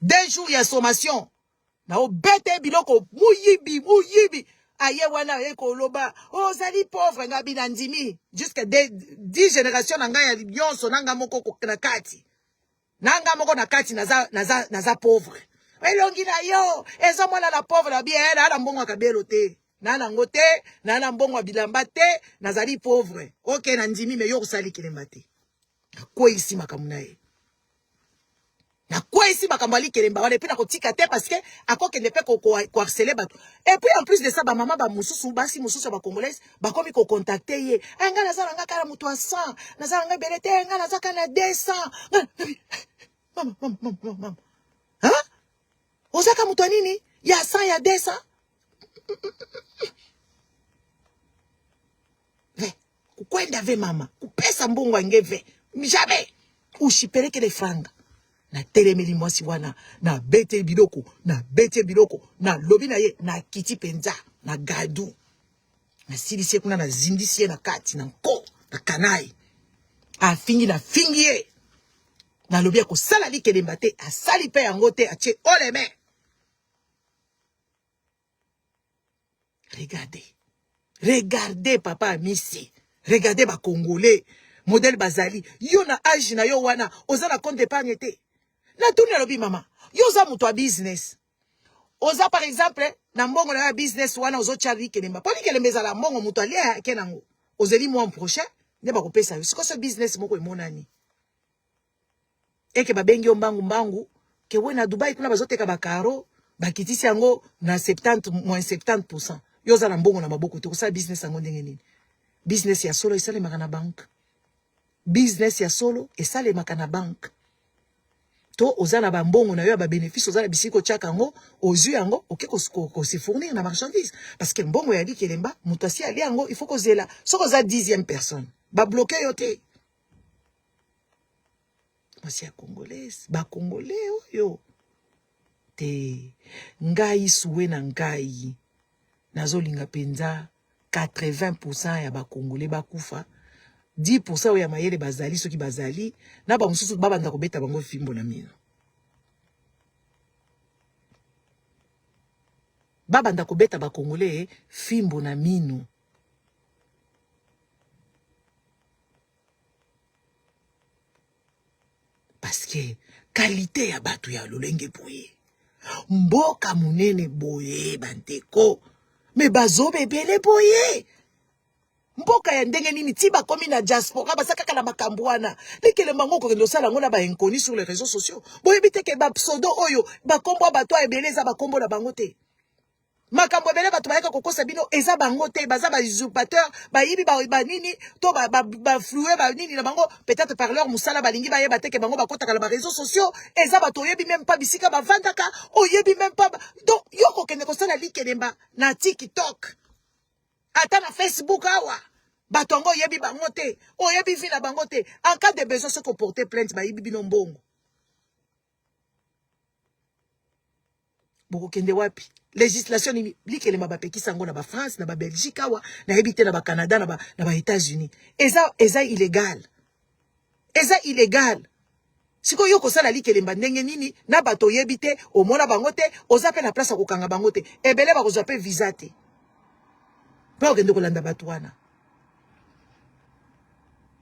2 jours ya sommation. Na obete biloko muyibi aye wana eko loba o zali pauvre nga binandimi jusqu'à 10 générations nanga ya nyonso nanga moko na kati naza pauvre elongi na yo ezo mwana la pauvre la bien na mbongo akabelo te na ngote na mbongo bilamba te nazali pauvre OK na ndimi me yo kusali Likelemba te kwa isi makamunae na quoi ici makambo Likelemba wana epena kotika te parce que akoke ne pe ko harceler bato et puis en plus de ça ba maman ba mususu basi mususu ba congolaise ba komi ko contacter ye nga nazala nga kala mutu 100 nazala nga belete nga nazaka na 200 mama hein ozaka mutu nini ya 100 ya 200 kukwenda ve mama kupesa mbongo angeve jamais ushipeleke le franga na telemeli mwasi wana na bete biloko na lobi na ye na kiti penza na gadu na silisi kuna na zindisi na kati na nko na kanai afingi na fingi ye na lobi ko sala likelemba te asali pe yango te atie oleme. Regardez papa Misi. Regardez ba Congolais. Modèle Bazali. Yo na âge na yo wana. Oza na compte d'épargne te. Na tourne lobi mama. Yo za muto business. Oza par exemple. Na mbongo na business wana ozo chari kelemba. Poli kelemba za la mbongo muto alia kenango. Ozeli mois prochain. Ne ba kopesa yo. Siko so business moko emonani. Eke babengi yo mbangu. Ke we na Dubai kuna bazoteka bakaro. Bakitisi yango na 70 moins 70%. Yoza na mbongo na maboko te kosala business yango ndenge nini. Business ya solo esalemaka na bank. Business ya solo esalemaka na bank. To oza na bambongo na yo ba bénéfice oza na bisiko tchaka yango ozu yango oke ko se fournir na marchandise parce que mbongo ya likelemba muto asi ali yango il faut ko zela soko za 10e personne ba bloquer yo te. Mwasi ya congolaise ba congolais oyo te ngai suwe na ngai nazolinga penza 80% ya ba congolais bakufa 10% ya mayele bazali soki bazali na ba mususu babanda kobeta bango fimbo na mino babanda kobeta ba congolais fimbo na mino parce que qualité ya batu ya lolenge boye mboka munene boye banteko me bazo bebele boye mboka ya ndenge nini tiba komi na diaspora basaka na makambo wana lekele mango ko ndosala ngona ba inconnus sur les réseaux sociaux boye biteke ba pseudo oyo ba kombo bato ebeleza ba kombo na bango te makambo ebele bato bayaka kokosa bino eza bango te baza ba usurpateur ba yibi ba nini to ba flouer ba nini na bango peut-être par leur musala balingi ba yeba teke bango bakotaka na ba réseaux sociaux eza bato yebi même pas bisika ba vandaka oyebi même pas donc yoko kende kosala likelemba na TikTok ata na Facebook awa batongo yebi bango te oyebi vina bango te en cas de besoin se porter plainte ba yibi bino mbongo boko kende wapi législation ni likelemba ba pekisa ngo na ba France na ba Belgique awa na yebi te na ba Canada na ba États-Unis eza illégal siko yoko sala likelemba ndenge nini na bato yebi te omona bango te oza pe na place ko kanga bango te ebele ba kozwa pe visa te ba okende kolanda bato wana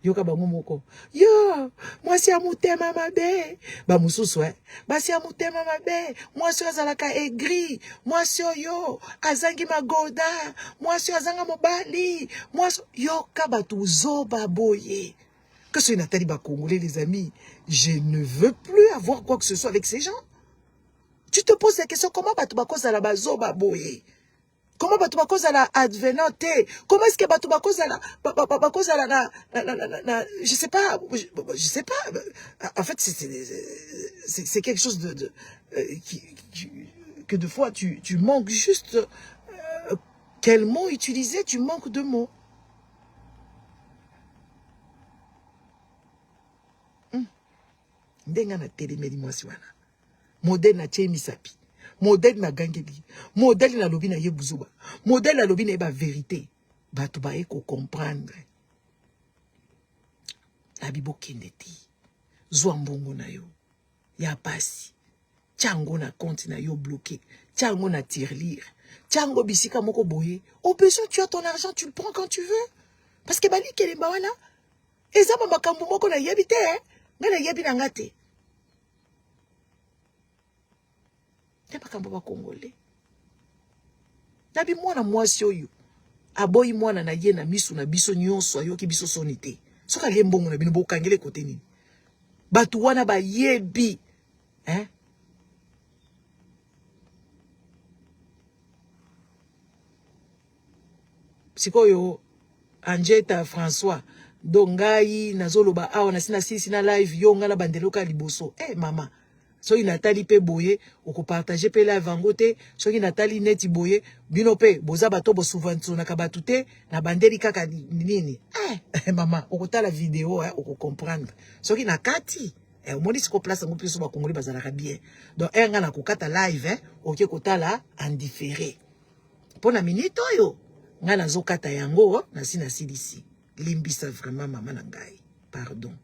yoka bango moko yo mwasi ya mutema mabe ba mususu basi ya mutema mabe mwasi azalaka aigri mwasi yo azangi magoda mwasi azanga mobali mwasi yoka batu zoba boye que ce Nathalie ba congolais les amis je ne veux plus avoir quoi que ce soit avec ces gens. Tu te poses la question comment batu bakoza la bazoba boye. Comment batu bakoza la advenante? Comment est-ce que batu bakoza la je sais pas. En fait c'est quelque chose que de fois tu manques juste quel mot utiliser, tu manques de mots. Ndenga na telemeli mwasi wana. Modèle na tchemi sapi. Modèle na gangeli. Modèle na lobi na yebuzuba. Modèle na lobi na yeba vérité. Batu ba eko comprendre. La bibo kendeti. Zwa mbongo na yo. Ya pasi. Tchango na compte na yo bloqué. Tchango na tirelire. Tchango bisika moko boye. Au besoin tu as ton argent, tu le prends quand tu veux. Parce que bali kelemba wana. Eza ba makambo moko na yebite ngana yebi na ngate. Te makambo ba congolais. Nabi mwana mwasi oyo. Aboyi mwana na ye na misu na biso nyonso ayoki biso sonite. Soka le mbongo na bino bokangele kote nini. Batu wana ba yebi. Sikoyo Anjeta François Dongai nazoloba awa na sina live yo ngala bandeloka liboso mama soki natali pe boye okopartage pe live yango te soki natali neti boye bino pe boza bato bosubventionnaka bato te na bandeli kaka nini mama okotala video okocomprendre soki na kati omoni siko place yango mpe so bakongoli bazalaka bien donc nga na kokata live oke kotala en différé mpo na minute oyo nga nazokata yango nasi nasilisi limbisa vraiment mama na ngai pardon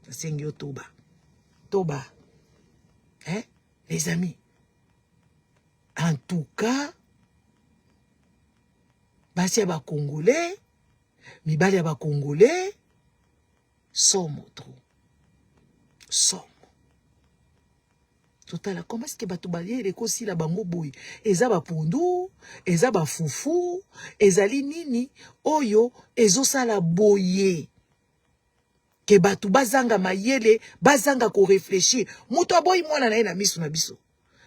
nasengi yo toba les amis, en tout cas, basi ya ba Congolais, mibali ya ba Congolais, somo trop. Somo. Totala, comment est-ce que bato baliere kosi la bango boy? Eza ba pundu, eza ba fufu, ezali nini, oyo, ezo sala boye. Ke batu bazanga mayele, bazanga ko réfléchir. Muto aboyi mwana na ye na miso na biso.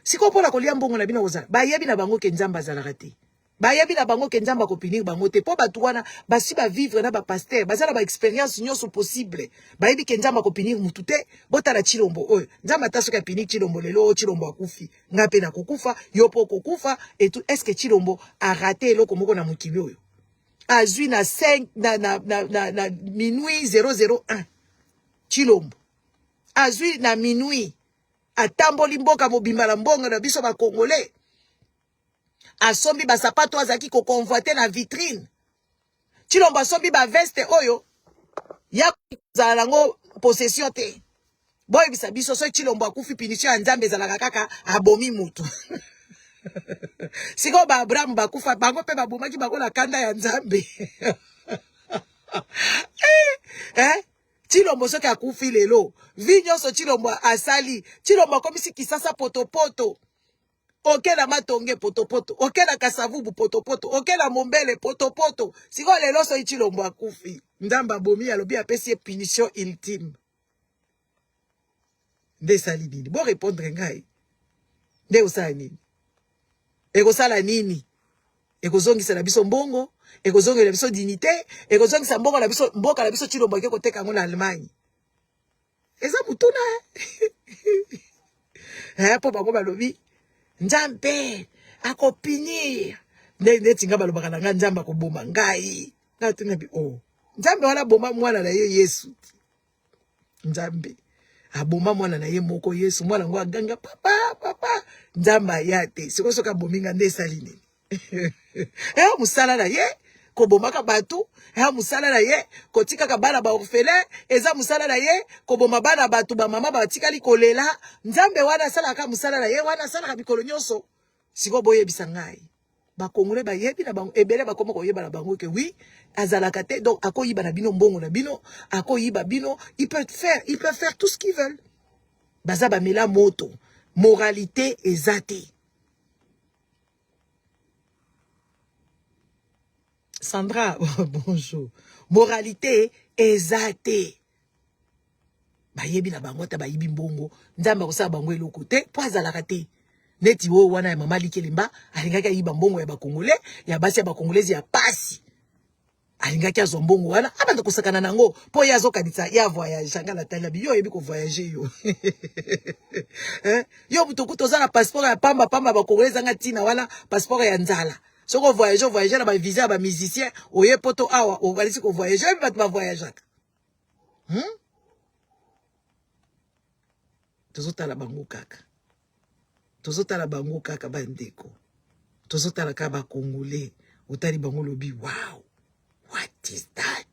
Siko pola kolia mbongo na bino kozala. Bayebi na bango ke nzamba azalaka te. Bayebi na bango ke nzamba kopinir bango te. Po batu wana basi ba vivre na ba pasteur, bazala ba expérience nyonso possible. Bayebi ke nzamba kopinir mutu te. Botala Chilombo oyo. Nzamba taso ka pinir Chilombo lelo Chilombo akufi. Ngape na kokufa, yopo kokufa et tout. Est-ce que Chilombo a raté eloko moko na mokili oyo? Azui na 5 na minuit 001 Chilombo azui na minuit atamboli mboka mobimba la mbongo na biso ba Congolais asombi ba sapato azaki ko convoiter na vitrine Chilombo asombi ba veste oyo ya kozala ngo possession te boy bisa biso so Chilombo akufi punition ya Nzambe ezalaka kaka abomi mutu siko ba Abraham bakufa bango pe babomaki bango na kanda ya Nzambe Chilombo soki akufi lelo vinyo so Chilombo asali Chilombo komisi kisasa potopoto okela matonge potopoto okela kasavubu potopoto okela mombele potopoto siko lelo so Chilombo akufi Nzamba bomi alobi apesi punition ultime nde sali nini bo répondre ngai nde osala nini ekosala nini ekozongisa na biso mbongo ekozongela biso dignité ekozongisa mbongo na biso mboka na biso Chilombo ke koteka ngo na Allemagne eza mutuna po bango balobi Nzambe akopinir nde tinga balobaka na nga Nzambe akoboma ngai na tuna bi Nzambe wana boma mwana na ye Yesu Nzambe aboma mwana na ye moko Yesu mwana ngo aganga papa Nzambe ayate siko soka bominga nde sali nini musala na ye kobomaka batu musala na ye kotikaka bana ba orphelin eza musala na ye koboma bana batu ba mama batikali kolela Nzambe wana salaka musala na ye wana salaka bikolo nyonso siko boyebisa ngai ba Congolais bayebi na bango ebele bakoma koyeba na bango ke oui azalaka te donc akoyiba na bino mbongo na bino akoyiba bino il peut faire tout ce qu'ils veulent baza bamela moto moralité ezate Sandra, bonjour. Moralité, ezate. Bayebi na bango ta bayibi mbongo. Nzamba kosala bango eloko te, po azalaka te. Neti wo wana ya mama Likelemba, alingaki ayiba mbongo ya ba Congolais, ya basi ya ba Congolais ya pasi. Alingaki azwa mbongo wana, abanda kosakana nango, po ya zokanisa ya voyage, ngala tala bi yo yebi ko voyager yo. Yo butuku tozala passeport ya pamba ba Congolais zanga tina wana passeport ya nzala. Soko voyager na ba visa ba musicien oye poto awa o balisi ko voyager ba voyager tozotala bango kaka bandeko tozotala ka ba Congolais otali bango lobi wow what is that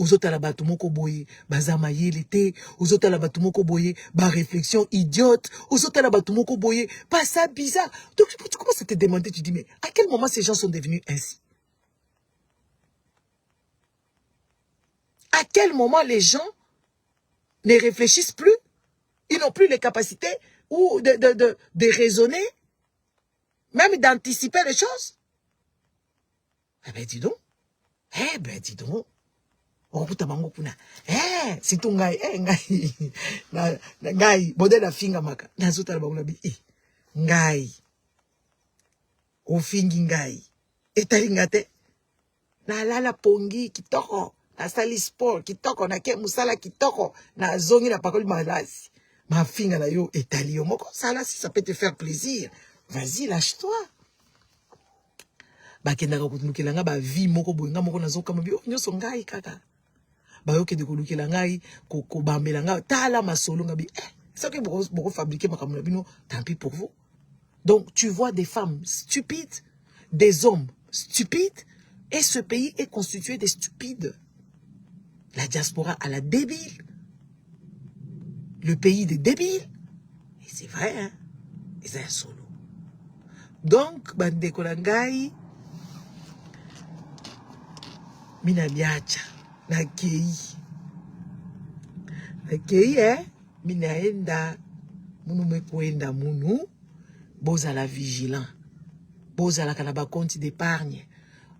ozotala batu moko boye bazama yele te ozotala batu moko boye ba réflexion idiote ozotala batu moko boye pas ça bizarre donc tu commences à te demander tu dis mais à quel moment ces gens sont devenus ainsi à quel moment les gens ne réfléchissent plus ils n'ont plus les capacités ou de raisonner même d'anticiper les choses dis donc okuta bango kuna situ ngai ngai bodela finga maka nazotala bango bi ngai ofingi ngai etalinga te na lala pongi kitoko na sali sport kitoko na ke musala kitoko na zongi na pakoli malasi Ma fille na yo etalio moko ça là si ça peut te faire plaisir. Vas-y, lâche-toi. Bakendaka kotunukela nga ba vie moko boyenga moko nazokama bi nyoso ngai kaka. Ba yo kende kolukela ngai ko bambela nga tala masolo nga bi ça que beaucoup fabriquer makambo na bino, tant pis pour vous. Donc tu vois des femmes stupides, des hommes stupides et ce pays est constitué de stupides. La diaspora à la débile. Le pays des débiles. Et c'est vrai, hein? Et c'est un solo. Donc, bandeko na ngai, mina biacha, na kei, mina enda, munu mekwenda munu, boza la vigilant, boza la kanaba compte d'épargne.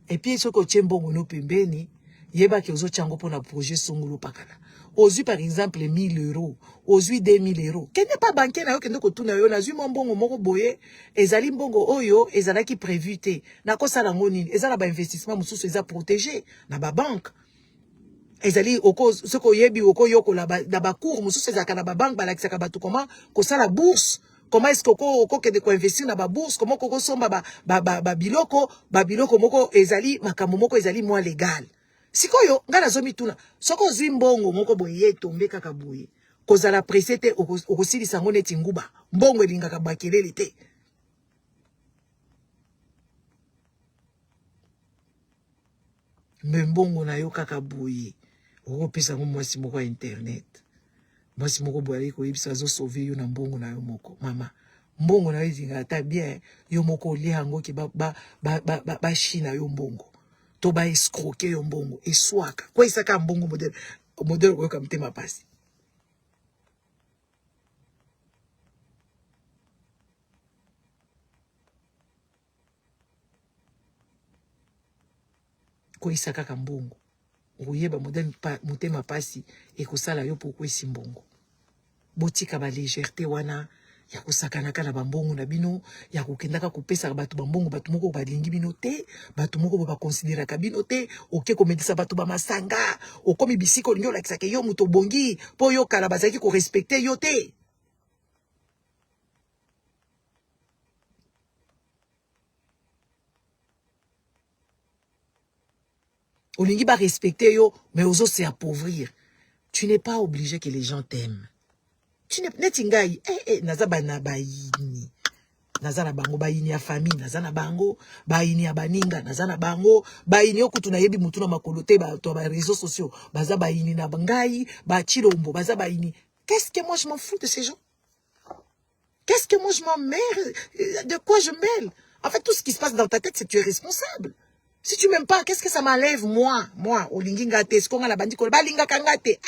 Et puis, ce que tu mbongo no pembeni, yeba ki ozo chango pour na projet songolo pakala. Ozui par exemple 1000 euros, ozui 2000 euros. Kende pas banquier na yo kende ko tuna yo na zui mbongo moko boye, ezali mbongo oyo ezalaki prévu te. Na ko sala ngoni, ezala ba investissement mususu eza protégé na ba banque. Ezali oko soko yebi oko yoko la ba cours mususu ezaka na ba banque balakisaka batu comment ko sala bourse. Comment est-ce que oko kende ko investir na ba bourse, comment ko somba ba biloko moko ezali makambo moko ezali moins légal. Sikoyo nga nazomi tuna soko zwi mbongo moko boye tombe kaka boye kozala pressé te okosilisa ngo neti nguba mbongo elingaka bakelele te. Me mbongo na yo kaka boye okopesa ngo mwasi moko ya internet mwasi moko boye ali koyebisa azo sauver yo na mbongo na yo moko mama mbongo na yo ezingaka ta bien yo moko olia yango ki ba shina yo mbongo to ba escroquer yo mbongo eswaka kwa isaka mbongo modèle ko ka mtema pasi. Kwa isaka ka mbongo oyeba modèle mtema pasi ekosala yo pour kwesi mbongo. Botika ba légèreté wana ya kusakana kana bambongo na bino ya kokendaka kopesa batu bambongo batu moko balingi bino te batu moko ba considérer ka bino te oke komedisa batu ba masanga okomi bisiko lingi olakisa ke yo muto bongi po yo kala bazaki ko respecter yo te. Olingi ba respecter yo mais ozo se appauvrir. Tu n'es pas obligé que les gens t'aiment. Tu n'es netingai nazaba na baini nazana bango baini ya famille nazana bango baini ya baninga nazana bango baini okutu na yebi mutu na makolote ba to ba réseaux sociaux baza baini na bangai ba chilombo baza baini. Qu'est-ce que moi je m'en fous de ces gens? Qu'est-ce que moi je m'en mêle? De quoi je mêle? En fait tout ce qui se passe dans ta tête c'est que tu es responsable. Si tu m'aimes pas, qu'est-ce que ça m'enlève moi olingi ngate skonga la bandi ko balinga kangate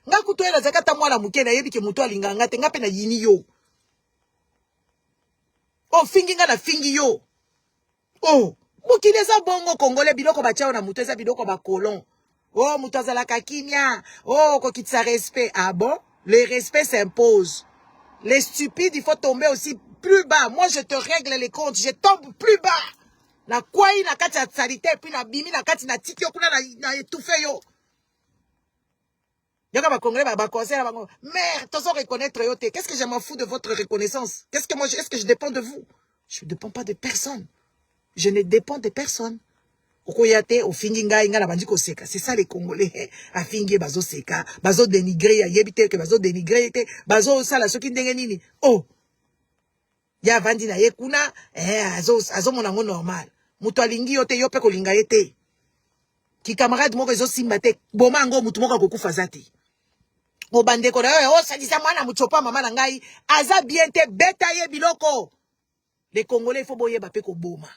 nga kuto ela zakata mwana muke na yebi ke muto alinga ngate ngape na yini yo fingi nga na fingi yo mukileza bongo kongole biloko bachao na muto eza biloko ba colon muto azala kakimia kokitsa respect. Ah bon, le respect s'impose. Les stupides il faut tomber aussi plus bas. Moi je te règle les comptes, je tombe plus bas na kwai na kati ya salite puis na bimi na kati na tiki yo kuna na étouffer yo. Yaka ba congolais ba conseil ba mère tozo reconnaître yo te. Qu'est-ce que je m'en fous de votre reconnaissance? Qu'est-ce que moi est-ce que je dépends de vous? Je ne dépends pas de personne. Je ne dépends de personne. Okoyate ofingi ngai nga na bandi ko seka. C'est ça les congolais. Afingi bazo seka, bazo dénigrer ya yebite que bazo dénigrer te, bazo sala soki ndenge nini. Ya vandi na ye kuna azo mona ngo normal. Muto alingi yo te yo pe ko linga ye te. Ki camarade moko ezo simba te, boma ngo mutu moko akokufa zati. Bandeko na yo sadisa mwana muchopa mama na ngai aza bien te beta ye biloko. Les Congolais il faut boyeba pe ko boma.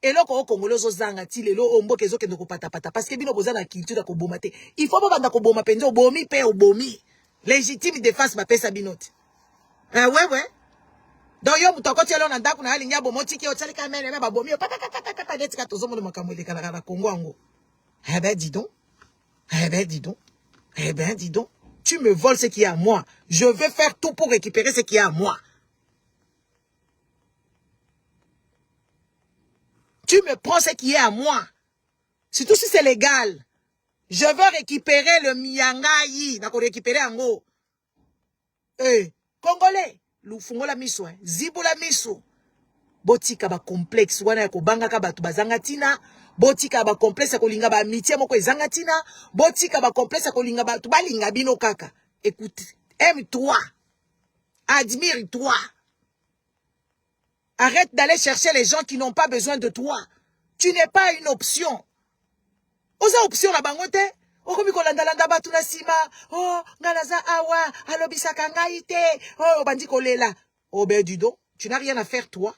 Eloko o Congolais zo zanga ti lelo omboke ezo kende ko pata parce que bino bozana culture ko boma te. Il faut banda ko boma penzo bomi pe obomi. Légitime défense ba pesa binote. Ouais. Donc yo muto ko tielo na ndaku na ali nyabo moti ki o tsali kamera ba bomi papa detika tozo mo makambo le kala Congo ngo. Dis donc. Dis donc. Tu me voles ce qui est à moi. Je vais faire tout pour récupérer ce qui est à moi. Tu me prends ce qui est à moi. Surtout si c'est légal. Je veux récupérer le miyangayi. D'accord, récupérer en gros. Congolais, lufungola miso, zibula miso. Botika ba complexe wana ya kobanga ka batu bazanga tina, botika ba complexe ko linga ba amitié moko ezanga tina, botika ba complexe ko linga batu balinga bino kaka. Écoute, aime-toi. Admire-toi. Arrête d'aller chercher les gens qui n'ont pas besoin de toi. Tu n'es pas une option. Oza option la bangote. Okomi kolanda batu na sima. Oh, nganaza awa, alobisaka ngai te. Oh, bandi kolela. Oh ben dis donc, tu n'as rien à faire toi.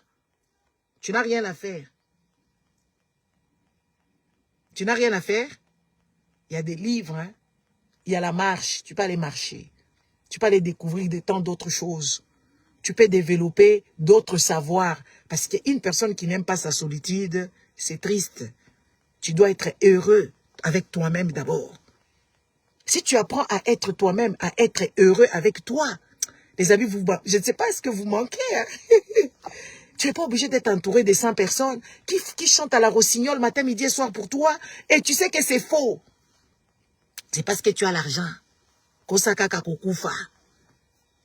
Tu n'as rien à faire. Tu n'as rien à faire. Il y a des livres, hein. Il y a la marche. Tu peux aller marcher. Tu peux aller découvrir de tant d'autres choses. Tu peux développer d'autres savoirs. Parce qu'une personne qui n'aime pas sa solitude, c'est triste. Tu dois être heureux avec toi-même d'abord. Si tu apprends à être toi-même, à être heureux avec toi, les amis, je ne sais pas ce que vous manquez. Hein? Tu n'es pas obligé d'être entouré de 100 personnes qui chantent à la rossignole matin, midi et soir pour toi. Et tu sais que c'est faux. C'est parce que tu as l'argent.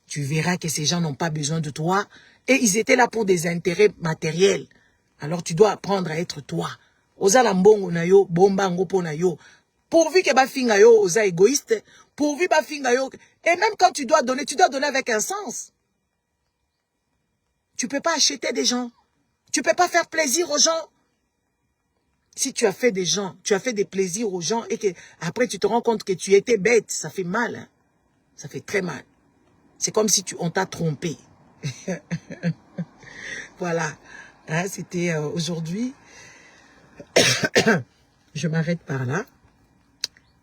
Tu verras que ces gens n'ont pas besoin de toi. Et ils étaient là pour des intérêts matériels. Alors tu dois apprendre à être toi. Ozala mbongo na yo, bomba ngopo na yo. Pourvu que ba finga yo, oza égoïste. Pourvu ba finga yo. Et même quand tu dois donner avec un sens. Tu ne peux pas acheter des gens. Tu ne peux pas faire plaisir aux gens. Si tu as fait des gens, tu as fait des plaisirs aux gens et que après tu te rends compte que tu étais bête, ça fait mal. Hein? Ça fait très mal. C'est comme si on t'a trompé. Voilà. Hein, c'était aujourd'hui. Je m'arrête par là.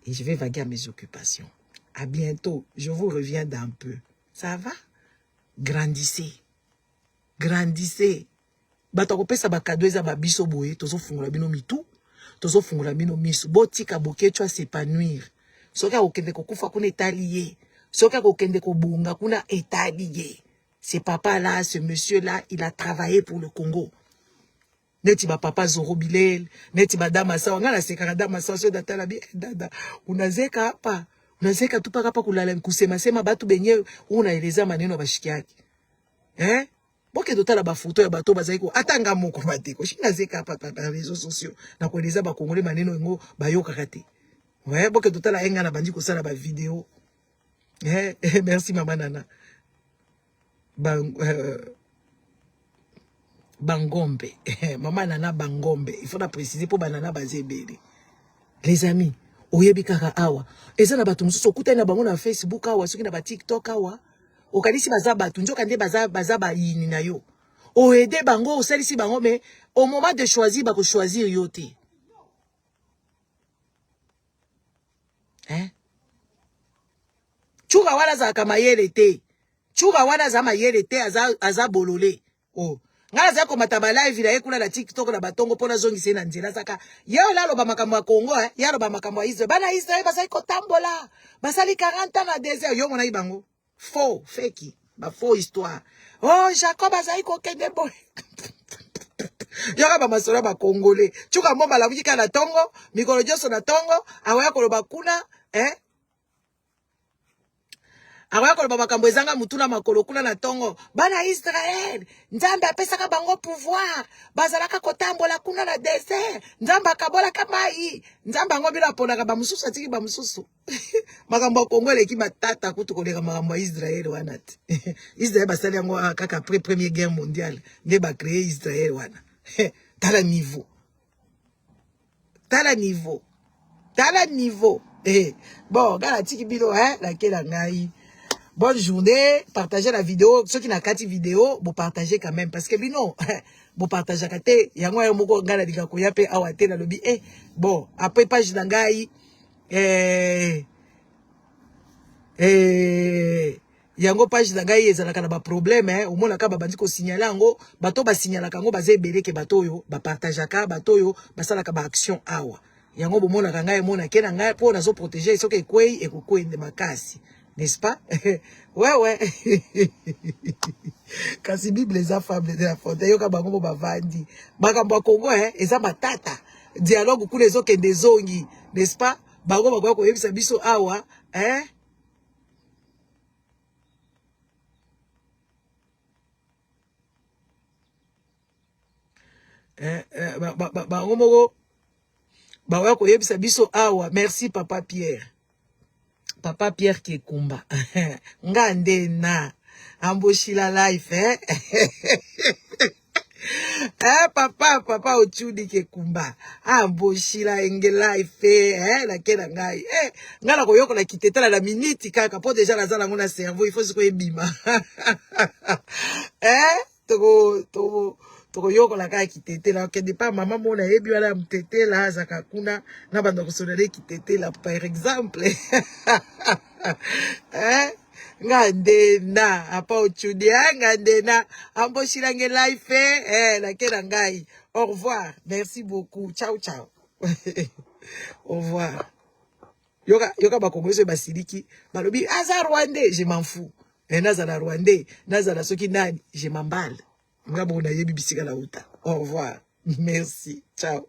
Et je vais vaguer à mes occupations. À bientôt. Je vous reviens d'un peu. Ça va? Grandissez. Grandissez. Batakopesa bakado eza babiso boye tozo fungula bino mitu tozo fungula bino miso botika bokecho s'épanouir soka okende kokufa kuna etalié soka okende kobunga kuna etalié ce papa là ce monsieur là il a travaillé pour le Congo neti ba papa Zoro Bilel neti madame sawa ngana sekaka dama sawa so datala bi dada unazeka hapa unazeka tu paka kulala kusema sema batu benye unaeleza maneno bashiki yake boke totala ba photo ya bato bazali atanga moko bateko shina zeka pa réseaux sociaux na koleza ba congolais maneno ngo bayoka kate ouais boke totala enga na bandi ko sala ba vidéo merci maman Nana Bangombe maman Nana Bangombe il faut la préciser pour banana bazebele les amis oyebi kaka awa eza na bato mususu okuta na bango na Facebook awa soki na ba TikTok awa okalisi baza batu njoka nde baza ba yini na yo o aider bango osalisi bango mais au moment de choisir ba ko choisir yo te chuka wala za kamayele te chuka wala za mayele te aza bolole oh ngala za ko mataba live la ekula na TikTok na batongo pona zongi sena nzela saka yo lalo ba makambo ya Congo yalo ba makambo ya Israël bana Israël basali ko tambola basali 40 ans na désert yo mona ibango faux fake ba faux histoire oh Jacob azali ko kende boy yaka ba masolo ba congolais chuka mbomba la bujika na tongo mikolo joso na tongo awaya koloba kuna awaya koloba makambo ezanga mutuna makolo kuna na tongo bana Israël nzambe apesaka bango pouvoir bazalaka kotambola kuna na désert nzambe akabola kamai nzambe ngo bila ponaka ba mususu atiki ba mususu makambo Congo leki matata kutu koleka makambo Israël wana Israël basali yango kaka après première guerre mondiale nde ba créer Israël wana tala niveau bon gala tiki bilo la kela ngai. Bonne journée, partagez la vidéo. Ceux qui n'ont pas de vidéo, vous partagez quand même. Parce que, non, vous partagez quand même. Il y a un mot qui a lobby. Bon, après, page d'angaï. Il y a une page d'angaï, il y a un problème. Au moins, il y a un signaler. Bato ba signaler kango ba zebele ke bato yo ba partage ka bato yo ba sala ka ba action awa. Yango bo mona kangaï mona kena ngai po na zo protéger soki kwei e kokwe de makasi. N'est-ce pas? Ouais. Kasi Bible les affables de la fontaine, yoka bango bavandi. Makambo Congo eza matata. Dialogue ku les autres des zongi, n'est-ce pas? Bango ko yebisa biso awa, bango moko bawa koyebisa biso awa. Merci papa Pierre Kekumba. Ngande na amboshila life papa Ochudi Kekumba amboshila enge life la kena ngai ngala koyoko la kitetela la minute kaka po déjà la zala ngona cerveau il faut se koyebima toko yoko la kaka kitetela kende pa mama mona yebi wala mtetela zaka kuna na bando kosonele kitetela par exemple ngande na apa Ochudi ngande na amboshila nge life la kena ngai. Au revoir, merci beaucoup, ciao ciao. Au revoir. Yoka bakongolese basiliki balobi aza Rwandais, je m'en fous. Nazala Rwandais, nazala soki nani, je m'emballe. Ngabo na yebi bisika la uta. Au revoir, merci, ciao.